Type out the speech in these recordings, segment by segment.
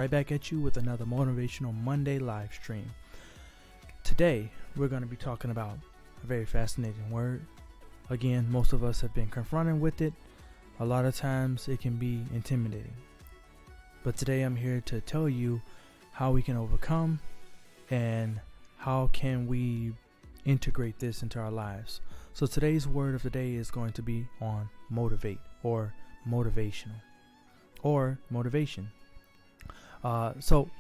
right back at you with another Motivational Monday live stream. Today, we're going to be talking about a very fascinating word. Again, most of us have been confronted with it. A lot of times it can be intimidating. But today I'm here to tell you how we can overcome and how can we integrate this into our lives. So today's word of the day is going to be on motivate or motivational or motivation. So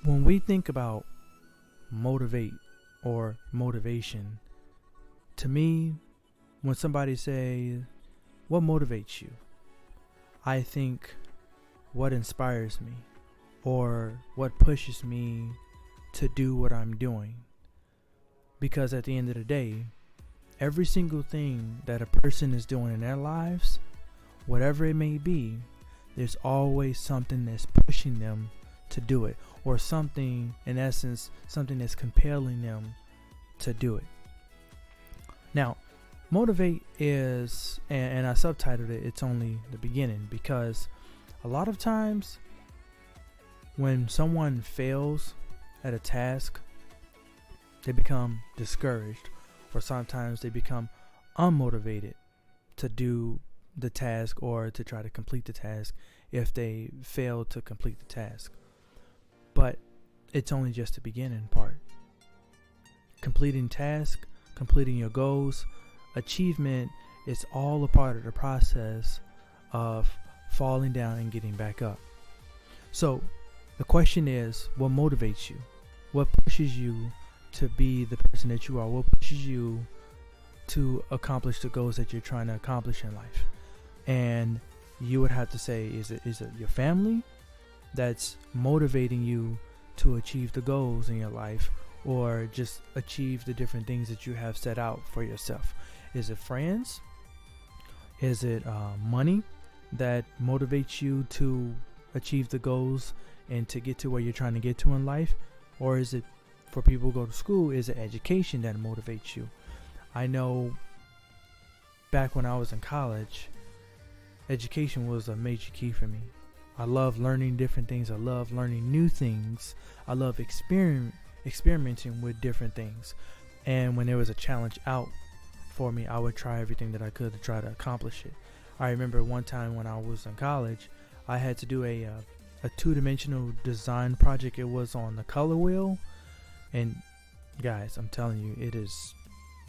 when we think about motivate or motivation, to me, when somebody says, what motivates you? I think what inspires me or what pushes me to do what I'm doing. Because at the end of the day, every single thing that a person is doing in their lives, whatever it may be, there's always something that's pushing them to do it, or something, in essence, something that's compelling them to do it. Now, motivate is, and I subtitled it, it's only the beginning, because a lot of times when someone fails at a task, they become discouraged, or sometimes they become unmotivated to do the task or to try to complete the task if they fail to complete the task. But it's only just the beginning part. Completing tasks, completing your goals, achievement is all a part of the process of falling down and getting back up. So the question is, what motivates you? What pushes you to be the person that you are? What pushes you to accomplish the goals that you're trying to accomplish in life? And you would have to say, is it your family that's motivating you to achieve the goals in your life, or just achieve the different things that you have set out for yourself? Is it friends? Is it money that motivates you to achieve the goals and to get to where you're trying to get to in life? Or is it, for people who go to school, is it education that motivates you? I know back when I was in college, education was a major key for me. I love learning different things. I love learning new things. I love experimenting with different things. And when there was a challenge out for me, I would try everything that I could to try to accomplish it. I remember one time when I was in college, I had to do a two-dimensional design project. It was on the color wheel. And guys, I'm telling you, it is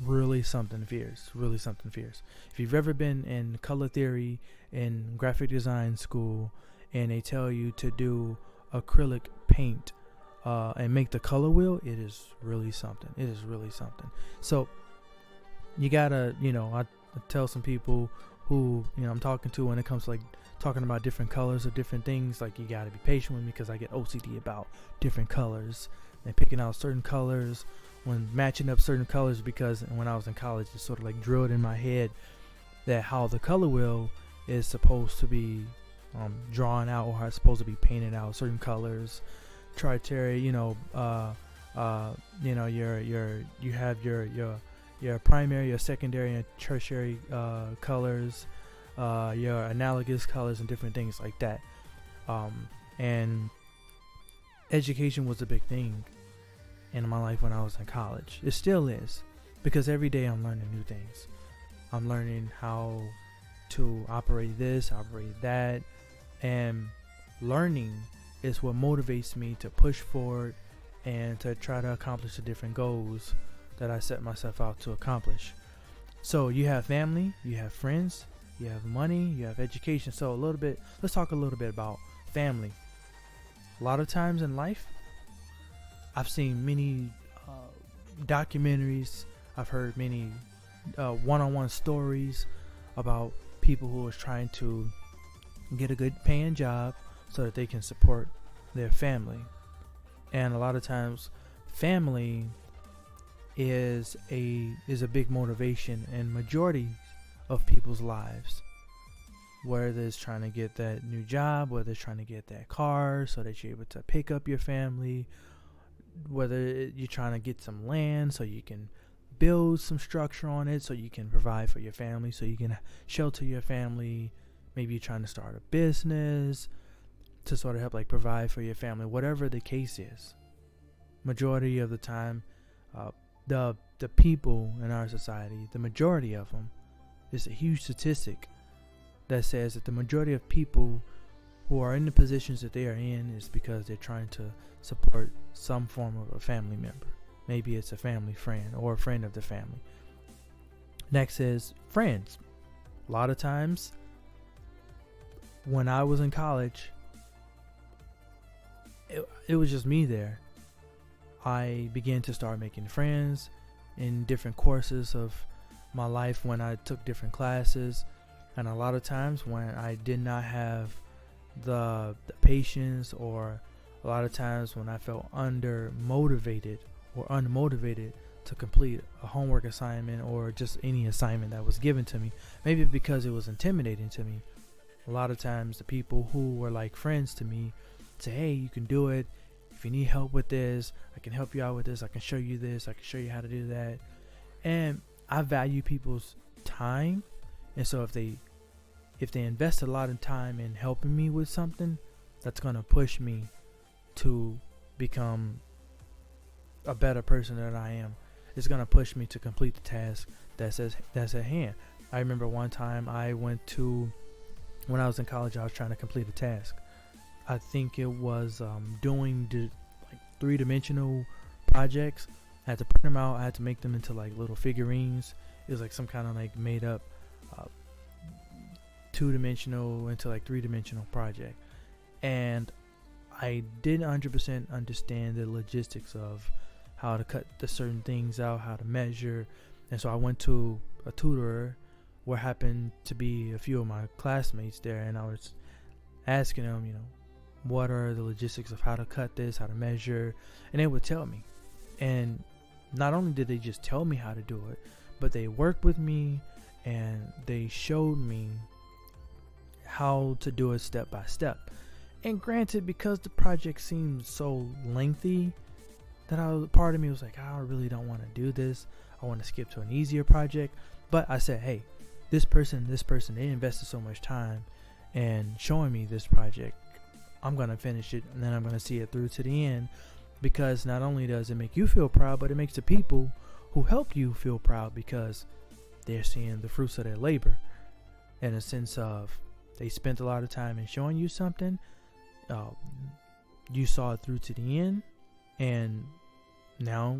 really something fierce. Really something fierce. If you've ever been in color theory in graphic design school and they tell you to do acrylic paint and make the color wheel, it is really something. It is really something. So you gotta, I tell some people who, I'm talking to when it comes to like talking about different colors or different things, like you gotta be patient with me because I get OCD about different colors and picking out certain colors when matching up certain colors, because when I was in college, it sort of like drilled in my head that how the color wheel is supposed to be drawn out, or how it's supposed to be painted out. Certain colors, criteria, you have your primary, your secondary, and tertiary colors, your analogous colors, and different things like that. And education was a big thing in my life when I was in college. It still is, because every day I'm learning new things. I'm learning how to operate this, operate that, and learning is what motivates me to push forward and to try to accomplish the different goals that I set myself out to accomplish. So you have family, you have friends, you have money, you have education. So let's talk a little bit about family. A lot of times in life, I've seen many documentaries, I've heard many one-on-one stories about people who are trying to get a good paying job so that they can support their family. And a lot of times family is a big motivation in majority of people's lives, whether it's trying to get that new job, whether it's trying to get that car so that you're able to pick up your family, whether you're trying to get some land so you can build some structure on it so you can provide for your family, so you can shelter your family. Maybe you're trying to start a business. to sort of help like provide for your family, whatever the case is. Majority of the time, the people in our society, the majority of them, is a huge statistic that says that the majority of people who are in the positions that they are in is because they're trying to support some form of a family member. Maybe it's a family friend or a friend of the family. Next is friends. A lot of times, when I was in college, it was just me there. I began to start making friends in different courses of my life when I took different classes. And a lot of times when I did not have the patience, or a lot of times when I felt unmotivated to complete a homework assignment or just any assignment that was given to me, maybe because it was intimidating to me, a lot of times the people who were like friends to me say, hey, you can do it. If you need help with this, I can help you out with this. I can show you this. I can show you how to do that. And I value people's time. And so if they invest a lot of time in helping me with something, that's going to push me to become a better person than I am. It's going to push me to complete the task that's at hand. I remember one time when I was in college, I was trying to complete a task. I think it was doing like 3-dimensional projects. I had to print them out. I had to make them into like little figurines. It was like some kind of like made up 2-dimensional into like 3-dimensional project. And I didn't 100% understand the logistics of how to cut the certain things out, how to measure. And so I went to a tutor where happened to be a few of my classmates there, and I was asking them, what are the logistics of how to cut this, how to measure, and they would tell me. And not only did they just tell me how to do it, but they worked with me and they showed me how to do it step by step. And granted, because the project seemed so lengthy, that part of me was like, I really don't want to do this. I want to skip to an easier project. But I said, hey, this person, they invested so much time in showing me this project. I'm going to finish it, and then I'm going to see it through to the end, because not only does it make you feel proud, but it makes the people who help you feel proud, because they're seeing the fruits of their labor, in a sense of they spent a lot of time in showing you something. You saw it through to the end, and now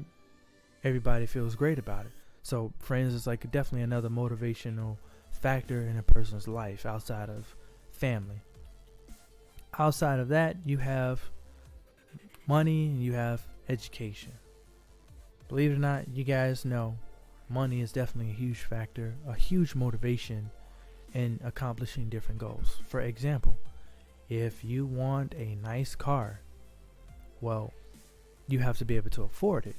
everybody feels great about it. So friends is like definitely another motivational factor in a person's life outside of family. Outside of that, you have money and you have education. Believe it or not, you guys know money is definitely a huge factor, a huge motivation in accomplishing different goals. For example, if you want a nice car, well, you have to be able to afford it.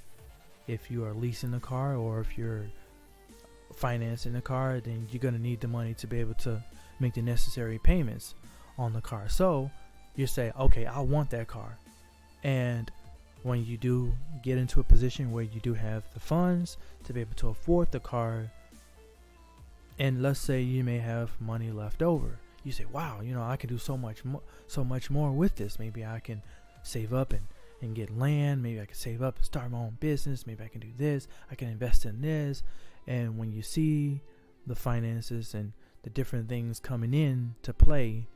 If you are leasing a car or if you're financing a car, then you're going to need the money to be able to make the necessary payments on the car. So you say, okay, I want that car. And when you do get into a position where you do have the funds to be able to afford the car, and let's say you may have money left over, you say, wow, I can do so much more with this. Maybe I can save up and get land. Maybe I can save up and start my own business. Maybe I can do this. I can invest in this. And when you see the finances and the different things coming in to play,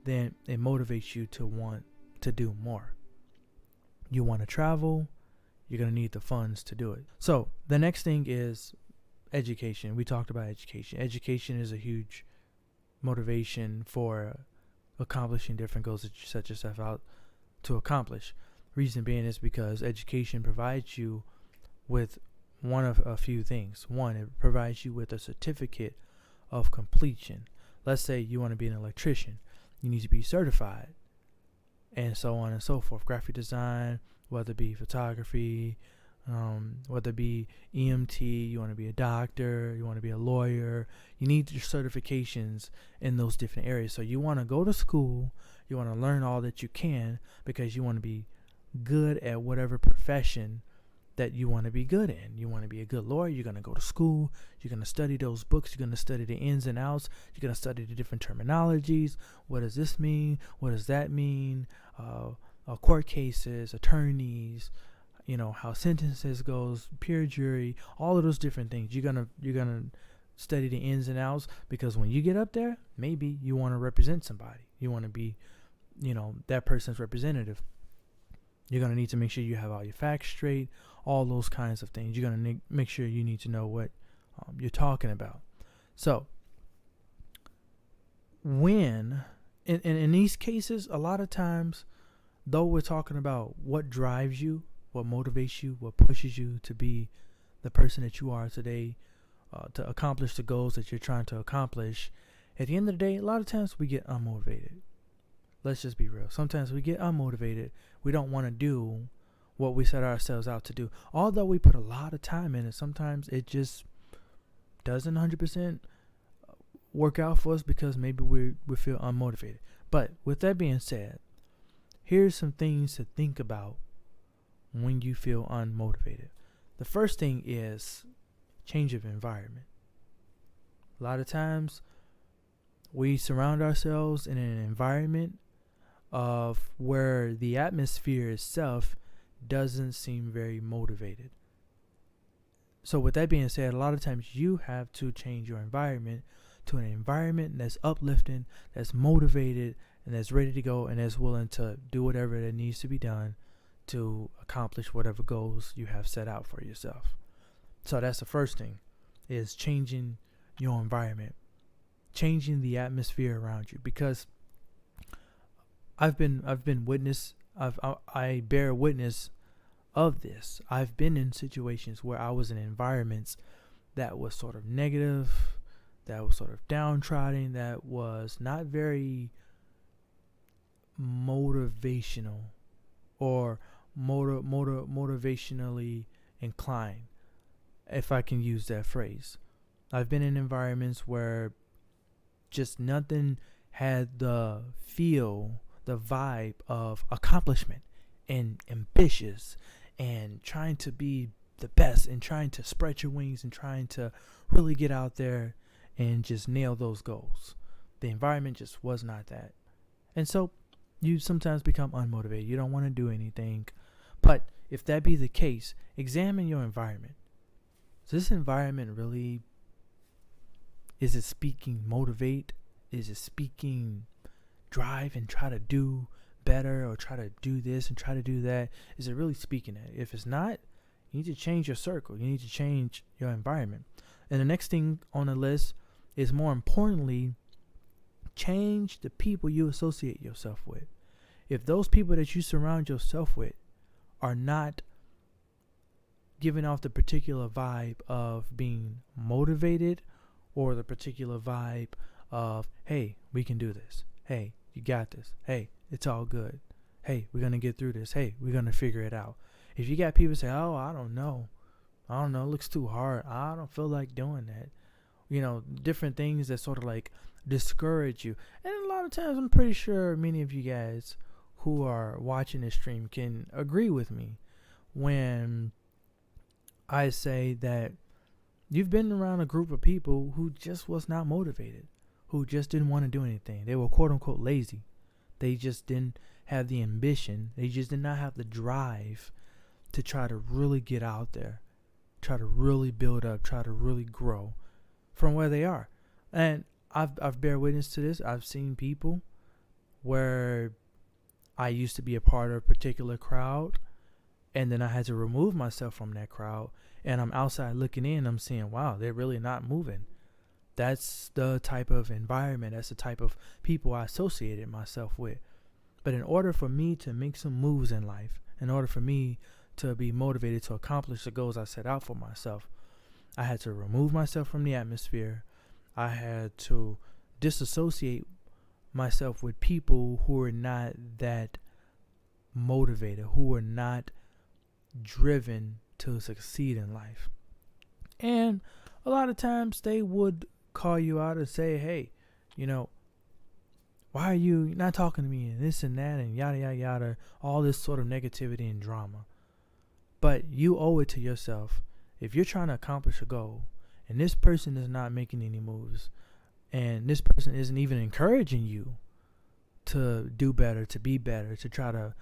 then it motivates you to want to do more. You want to travel, you're going to need the funds to do it. So the next thing is education. We talked about education. Education is a huge motivation for accomplishing different goals that you set yourself out to accomplish. Reason being is because education provides you with one of a few things. One, it provides you with a certificate of completion. Let's say you want to be an electrician. You need to be certified, and so on and so forth. Graphic design, whether it be photography, whether it be EMT, you want to be a doctor, you want to be a lawyer. You need your certifications in those different areas. So you want to go to school, you want to learn all that you can, because you want to be good at whatever profession that you want to be good in. You want to be a good lawyer. You're going to go to school. You're going to study those books. You're going to study the ins and outs. You're going to study the different terminologies. What does this mean? What does that mean? Court cases, attorneys, how sentences goes, peer jury, all of those different things. You're gonna study the ins and outs, because when you get up there, maybe you want to represent somebody. You want to be, that person's representative. You're going to need to make sure you have all your facts straight, all those kinds of things. You're going to make sure you need to know what you're talking about. So when, in these cases, a lot of times, though we're talking about what drives you, what motivates you, what pushes you to be the person that you are today, to accomplish the goals that you're trying to accomplish, at the end of the day, a lot of times we get unmotivated. Let's just be real. Sometimes we get unmotivated. We don't want to do what we set ourselves out to do. Although we put a lot of time in it, sometimes it just doesn't 100% work out for us because maybe we feel unmotivated. But with that being said, here's some things to think about when you feel unmotivated. The first thing is change of environment. A lot of times we surround ourselves in an environment of where the atmosphere itself doesn't seem very motivated. So with that being said, a lot of times you have to change your environment to an environment that's uplifting, that's motivated, and that's ready to go, and that's willing to do whatever that needs to be done to accomplish whatever goals you have set out for yourself. So that's the first thing, is changing your environment, changing the atmosphere around you. Because I bear witness of this. I've been in situations where I was in environments that was sort of negative, that was sort of downtrodden, that was not very motivational or motivationally inclined, if I can use that phrase. I've been in environments where just nothing had the feel, the vibe of accomplishment and ambitious and trying to be the best and trying to spread your wings and trying to really get out there and just nail those goals. The environment just was not that. And so you sometimes become unmotivated. You don't want to do anything. But if that be the case, examine your environment. Is this environment really, is it speaking motivate? Is it speaking drive and try to do better, or try to do this and try to do that? Is it really speaking that? If it's not, you need to change your circle. You need to change your environment. And the next thing on the list is, more importantly, change the people you associate yourself with. If those people that you surround yourself with are not giving off the particular vibe of being motivated, or the particular vibe of, hey, we can do this. Hey, you got this. Hey, it's all good. Hey, we're going to get through this. Hey, we're going to figure it out. If you got people say, oh, I don't know, it looks too hard, I don't feel like doing that, different things that sort of like discourage you. And a lot of times, I'm pretty sure many of you guys who are watching this stream can agree with me when I say that you've been around a group of people who just was not motivated, who just didn't want to do anything. They were quote unquote lazy. They just didn't have the ambition. They just did not have the drive to try to really get out there, try to really build up, try to really grow from where they are. And I've bear witness to this. I've seen people where I used to be a part of a particular crowd, and then I had to remove myself from that crowd, and I'm outside looking in. I'm seeing, wow, they're really not moving. That's the type of environment, that's the type of people I associated myself with. But in order for me to make some moves in life, in order for me to be motivated to accomplish the goals I set out for myself, I had to remove myself from the atmosphere. I had to disassociate myself with people who are not that motivated, who are not driven to succeed in life. And a lot of times they would call you out and say, hey, why are you not talking to me, and this and that and yada, yada, yada, all this sort of negativity and drama. But you owe it to yourself. If you're trying to accomplish a goal and this person is not making any moves and this person isn't even encouraging you to do better, to be better, to try to,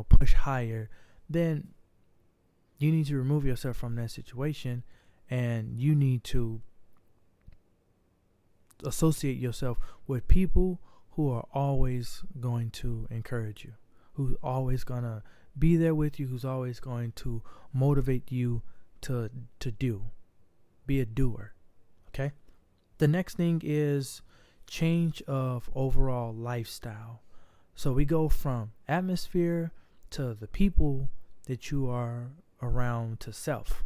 push higher, then you need to remove yourself from that situation, and you need to associate yourself with people who are always going to encourage you, who's always going to be there with you, who's always going to motivate you to be a doer. Okay? The next thing is change of overall lifestyle. So we go from atmosphere to the people that you are around to self.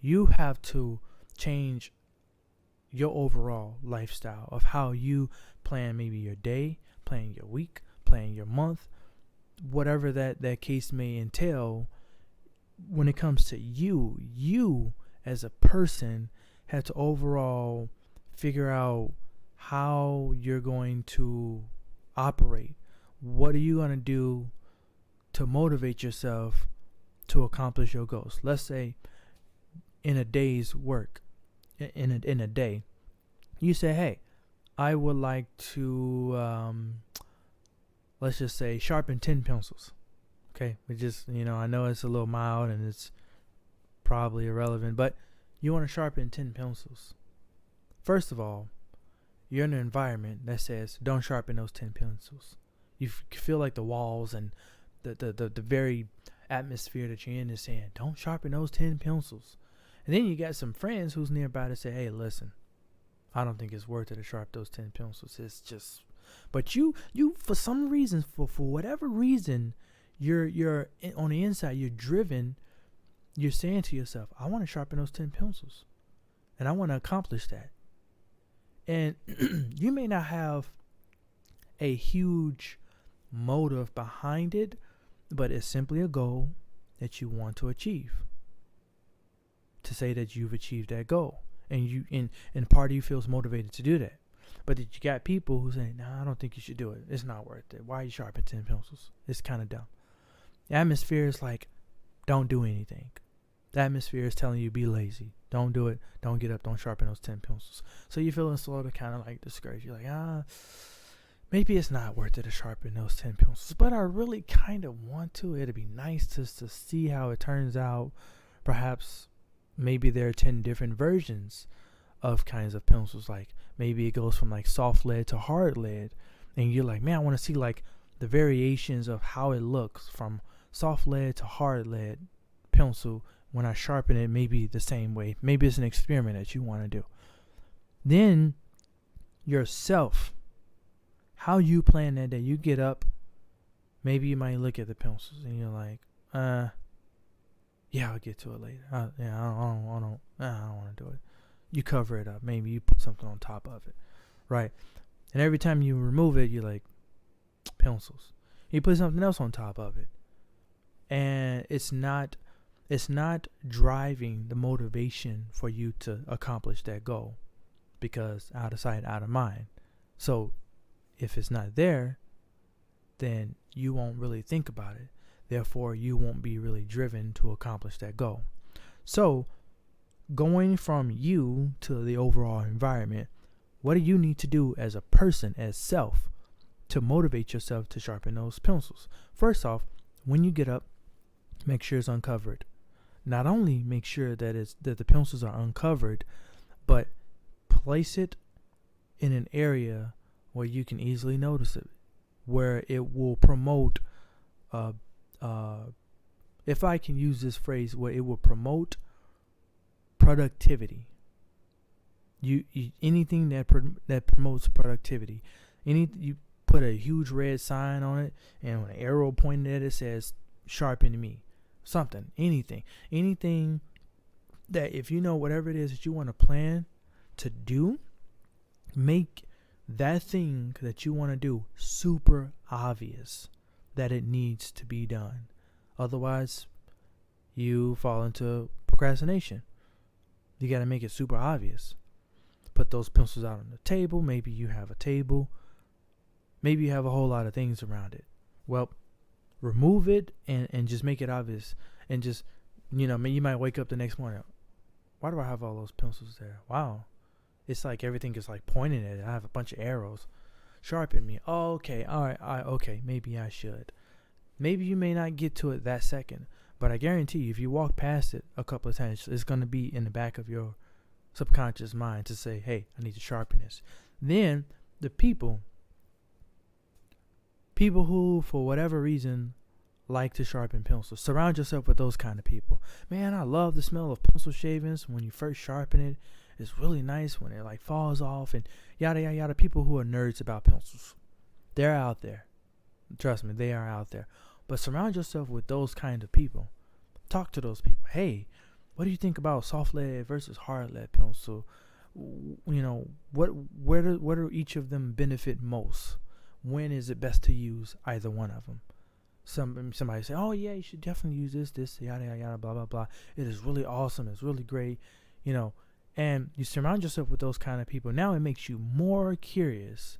You have to change your overall lifestyle of how you plan maybe your day, plan your week, plan your month, whatever that case may entail. When it comes to you as a person have to overall figure out how you're going to operate. What are you going to do to motivate yourself to accomplish your goals? Let's say in a day's work, in a day, you say, hey, I would like to, let's just say, sharpen 10 pencils. Okay, we just, I know it's a little mild and it's probably irrelevant, but you want to sharpen 10 pencils. First of all, you're in an environment that says don't sharpen those 10 pencils. You feel like the walls and the very atmosphere that you're in is saying don't sharpen those 10 pencils. And then you got some friends who's nearby to say, hey, listen, I don't think it's worth it to sharpen those 10 pencils. It's just, but you for some reason, for whatever reason, you're on the inside, you're driven. You're saying to yourself, I want to sharpen those 10 pencils, and I want to accomplish that. And you may not have a huge motive behind it, but it's simply a goal that you want to achieve. To say that you've achieved that goal, and part of you feels motivated to do that. But you got people who say, no, I don't think you should do it. It's not worth it. Why are you sharpening 10 pencils? It's kind of dumb. The atmosphere is like, don't do anything. The atmosphere is telling you be lazy. Don't do it. Don't get up. Don't sharpen those 10 pencils. So you're feeling sort of kind of like discouraged. You're like, maybe it's not worth it to sharpen those 10 pencils. But I really kind of want to. It'd be nice to see how it turns out. Perhaps maybe there are 10 different versions of kinds of pencils. Like maybe it goes from like soft lead to hard lead. And you're like, man, I want to see like the variations of how it looks from soft lead to hard lead pencil. When I sharpen it, maybe the same way. Maybe it's an experiment that you want to do. Then yourself, how you plan that day. You get up, maybe you might look at the pencils and you're like, yeah, I'll get to it later. I don't want to do it. You cover it up. Maybe you put something on top of it, right? And every time you remove it, you're like, pencils. You put something else on top of it, and it's not driving the motivation for you to accomplish that goal, because out of sight, out of mind. So if it's not there, then you won't really think about it. Therefore, you won't be really driven to accomplish that goal. So going from you to the overall environment, what do you need to do as a person, as self, to motivate yourself to sharpen those pencils? First off, when you get up, make sure it's uncovered. Not only make sure that the pencils are uncovered, but place it in an area where you can easily notice it, where it will promote, if I can use this phrase, where it will promote productivity. You anything that promotes productivity. You put a huge red sign on it, and when an arrow pointed at it says "sharpen me." Something, anything that, if you know whatever it is that you want to plan to do, make that thing that you want to do super obvious that it needs to be done. Otherwise, you fall into procrastination. You got to make it super obvious. Put those pencils out on the table. Maybe you have a table. Maybe you have a whole lot of things around it. Well, remove it and just make it obvious. and just, you might wake up the next morning. Why do I have all those pencils there? Wow. It's like everything is like pointing at it. I have a bunch of arrows. Sharpen me. Oh, okay. All right. Okay. Maybe I should. Maybe you may not get to it that second, but I guarantee you, if you walk past it a couple of times, it's going to be in the back of your subconscious mind to say, hey, I need to sharpen this. Then the people who, for whatever reason, like to sharpen pencils, surround yourself with those kind of people. Man, I love the smell of pencil shavings when you first sharpen it. It's really nice when it like falls off and yada yada yada. People who are nerds about pencils, they're out there. Trust me, they are out there. But surround yourself with those kind of people. Talk to those people. Hey, what do you think about soft lead versus hard lead pencil? Where do each of them benefit most? When is it best to use either one of them? Somebody say, oh yeah, you should definitely use this, yada yada yada, blah blah blah. It is really awesome. It's really great, And you surround yourself with those kind of people. Now it makes you more curious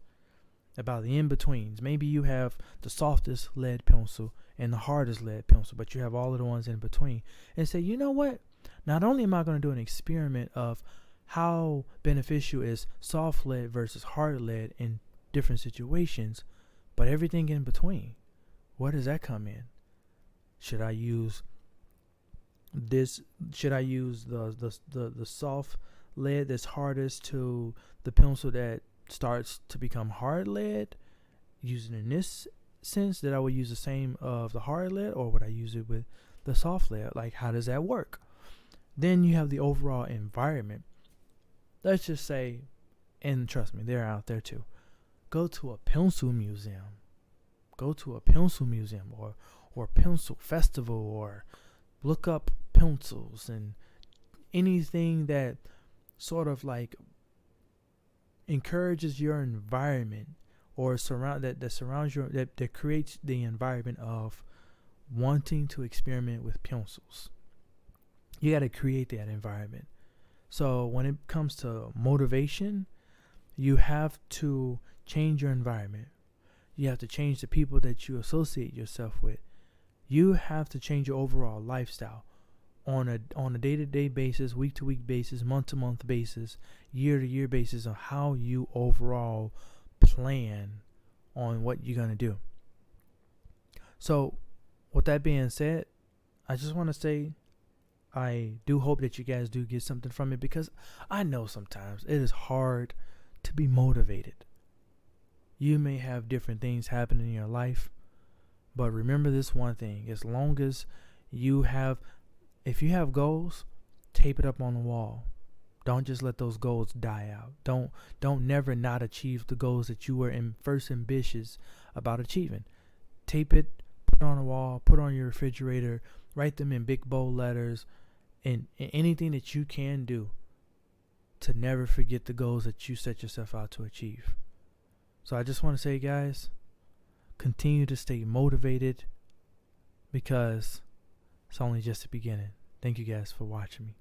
about the in-betweens. Maybe you have the softest lead pencil and the hardest lead pencil, but you have all of the ones in between. And say, you know what? Not only am I going to do an experiment of how beneficial is soft lead versus hard lead in different situations, but everything in between. Where does that come in? Should I use this? Should I use the soft lead that's hardest to the pencil that starts to become hard lead? Using in this sense that I would use the same of the hard lead, or would I use it with the soft lead? Like, how does that work? Then you have the overall environment. Let's just say, and trust me, they're out there too. Go to a pencil museum. Go to a pencil museum or pencil festival, or look up pencils and anything that sort of like encourages your environment, or that surrounds your that creates the environment of wanting to experiment with pencils. You got to create that environment. So when it comes to motivation, you have to change your environment. You have to change the people that you associate yourself with. You have to change your overall lifestyle on a day-to-day basis, week-to-week basis, month-to-month basis, year-to-year basis on how you overall plan on what you're going to do. So with that being said, I just want to say I do hope that you guys do get something from it, because I know sometimes it is hard to be motivated. You may have different things happen in your life, but remember this one thing: as long as if you have goals, tape it up on the wall. Don't just let those goals die out. Don't never not achieve the goals that you were first ambitious about achieving. Tape it, put it on the wall, put it on your refrigerator, write them in big bold letters, and anything that you can do to never forget the goals that you set yourself out to achieve. So I just want to say, guys, continue to stay motivated, because it's only just the beginning. Thank you guys for watching me.